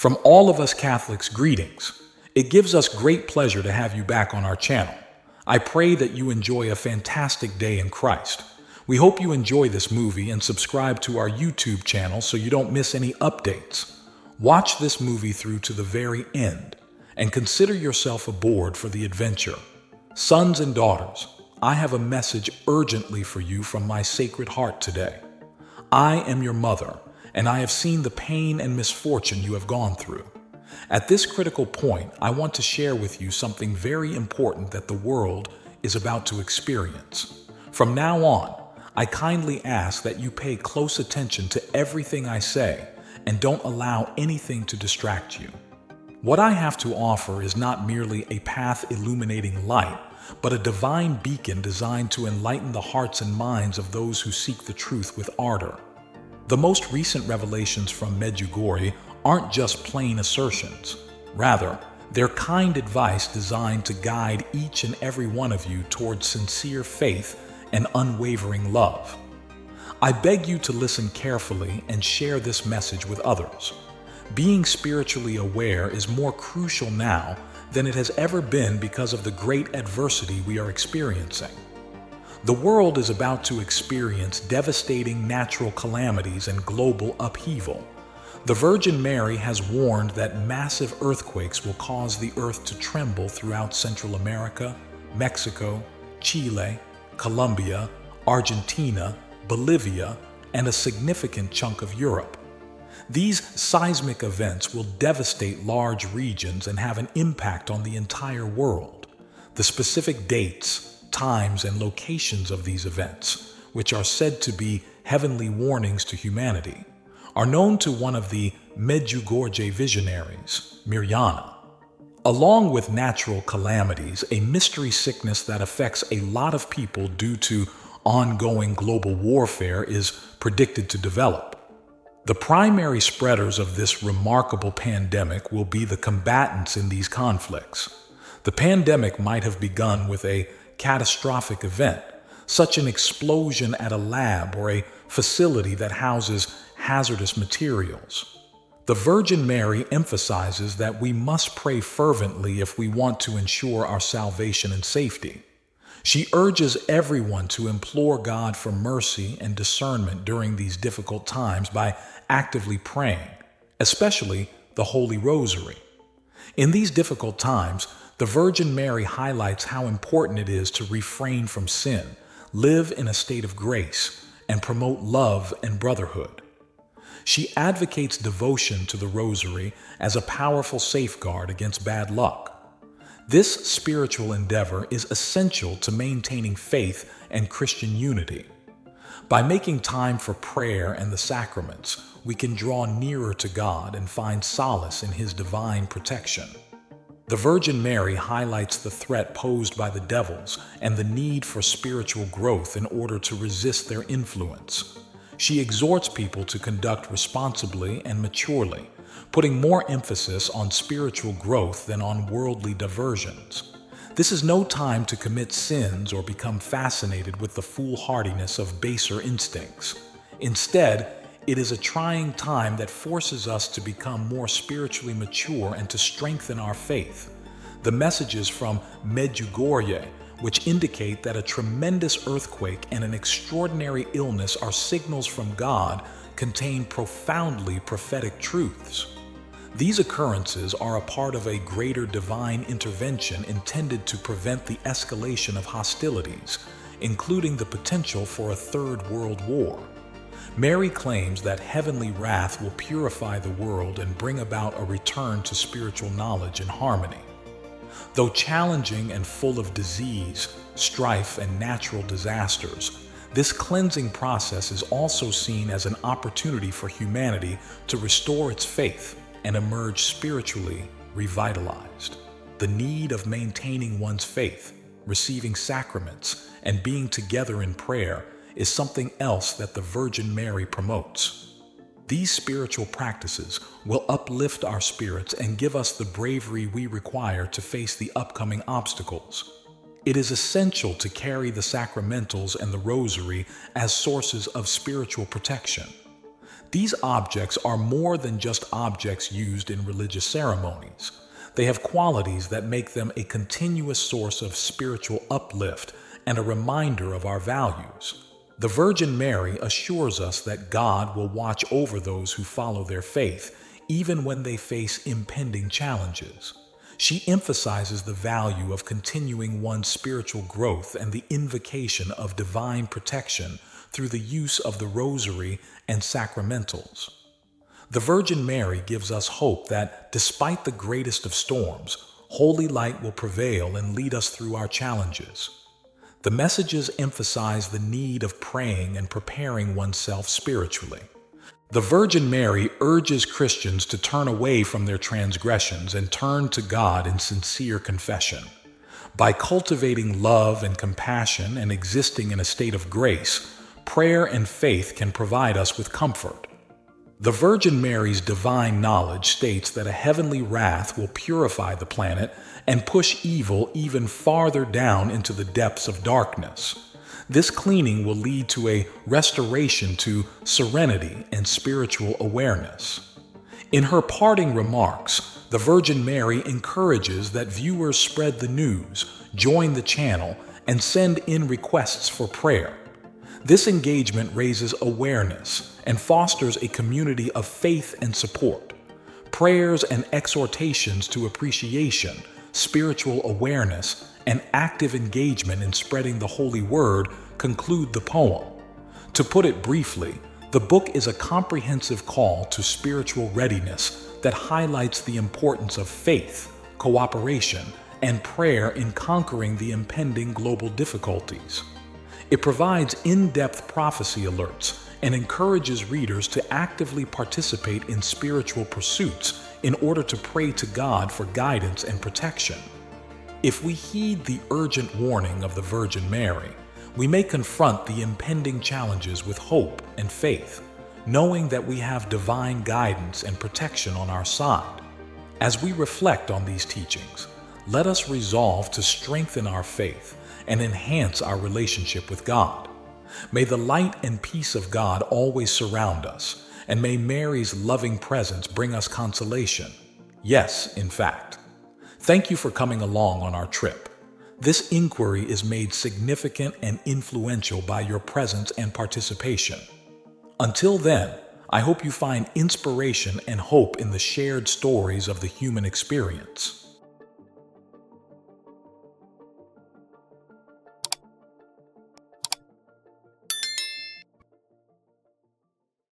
From all of us Catholics, greetings. It gives us great pleasure to have you back on our channel. I pray that you enjoy a fantastic day in Christ. We hope you enjoy this movie and subscribe to our YouTube channel so you don't miss any updates. Watch this movie through to the very end and consider yourself aboard for the adventure. Sons and daughters, I have a message urgently for you from my Sacred Heart today. I am your mother, and I have seen the pain and misfortune you have gone through. At this critical point, I want to share with you something very important that the world is about to experience. From now on, I kindly ask that you pay close attention to everything I say and don't allow anything to distract you. What I have to offer is not merely a path illuminating light, but a divine beacon designed to enlighten the hearts and minds of those who seek the truth with ardor. The most recent revelations from Medjugorje aren't just plain assertions. Rather, they're kind advice designed to guide each and every one of you towards sincere faith and unwavering love. I beg you to listen carefully and share this message with others. Being spiritually aware is more crucial now than it has ever been because of the great adversity we are experiencing. The world is about to experience devastating natural calamities and global upheaval. The Virgin Mary has warned that massive earthquakes will cause the earth to tremble throughout Central America, Mexico, Chile, Colombia, Argentina, Bolivia, and a significant chunk of Europe. These seismic events will devastate large regions and have an impact on the entire world. The specific dates, times, and locations of these events, which are said to be heavenly warnings to humanity, are known to one of the Medjugorje visionaries, Mirjana. Along with natural calamities, a mystery sickness that affects a lot of people due to ongoing global warfare is predicted to develop. The primary spreaders of this remarkable pandemic will be the combatants in these conflicts. The pandemic might have begun with a catastrophic event, such an explosion at a lab or a facility that houses hazardous materials. The Virgin Mary emphasizes that we must pray fervently if we want to ensure our salvation and safety. She urges everyone to implore God for mercy and discernment during these difficult times by actively praying, especially the Holy Rosary. In these difficult times, the Virgin Mary highlights how important it is to refrain from sin, live in a state of grace, and promote love and brotherhood. She advocates devotion to the Rosary as a powerful safeguard against bad luck. This spiritual endeavor is essential to maintaining faith and Christian unity. By making time for prayer and the sacraments, we can draw nearer to God and find solace in His divine protection. The Virgin Mary highlights the threat posed by the devils and the need for spiritual growth in order to resist their influence. She exhorts people to conduct responsibly and maturely, putting more emphasis on spiritual growth than on worldly diversions. This is no time to commit sins or become fascinated with the foolhardiness of baser instincts. Instead, it is a trying time that forces us to become more spiritually mature and to strengthen our faith. The messages from Medjugorje, which indicate that a tremendous earthquake and an extraordinary illness are signals from God, contain profoundly prophetic truths. These occurrences are a part of a greater divine intervention intended to prevent the escalation of hostilities, including the potential for a third world war. Mary claims that heavenly wrath will purify the world and bring about a return to spiritual knowledge and harmony. Though challenging and full of disease, strife, and natural disasters, this cleansing process is also seen as an opportunity for humanity to restore its faith and emerge spiritually revitalized. The need of maintaining one's faith, receiving sacraments, and being together in prayer is something else that the Virgin Mary promotes. These spiritual practices will uplift our spirits and give us the bravery we require to face the upcoming obstacles. It is essential to carry the sacramentals and the Rosary as sources of spiritual protection. These objects are more than just objects used in religious ceremonies. They have qualities that make them a continuous source of spiritual uplift and a reminder of our values. The Virgin Mary assures us that God will watch over those who follow their faith, even when they face impending challenges. She emphasizes the value of continuing one's spiritual growth and the invocation of divine protection through the use of the Rosary and sacramentals. The Virgin Mary gives us hope that, despite the greatest of storms, holy light will prevail and lead us through our challenges. The messages emphasize the need of praying and preparing oneself spiritually. The Virgin Mary urges Christians to turn away from their transgressions and turn to God in sincere confession. By cultivating love and compassion and existing in a state of grace, prayer and faith can provide us with comfort. The Virgin Mary's divine knowledge states that a heavenly wrath will purify the planet and push evil even farther down into the depths of darkness. This cleaning will lead to a restoration to serenity and spiritual awareness. In her parting remarks, the Virgin Mary encourages that viewers spread the news, join the channel, and send in requests for prayer. This engagement raises awareness and fosters a community of faith and support. Prayers and exhortations to appreciation, spiritual awareness, and active engagement in spreading the Holy Word conclude the poem. To put it briefly, the book is a comprehensive call to spiritual readiness that highlights the importance of faith, cooperation, and prayer in conquering the impending global difficulties. It provides in-depth prophecy alerts and encourages readers to actively participate in spiritual pursuits in order to pray to God for guidance and protection. If we heed the urgent warning of the Virgin Mary, we may confront the impending challenges with hope and faith, knowing that we have divine guidance and protection on our side. As we reflect on these teachings, let us resolve to strengthen our faith and enhance our relationship with God. May the light and peace of God always surround us, and may Mary's loving presence bring us consolation. Yes, in fact. Thank you for coming along on our trip. This inquiry is made significant and influential by your presence and participation. Until then, I hope you find inspiration and hope in the shared stories of the human experience.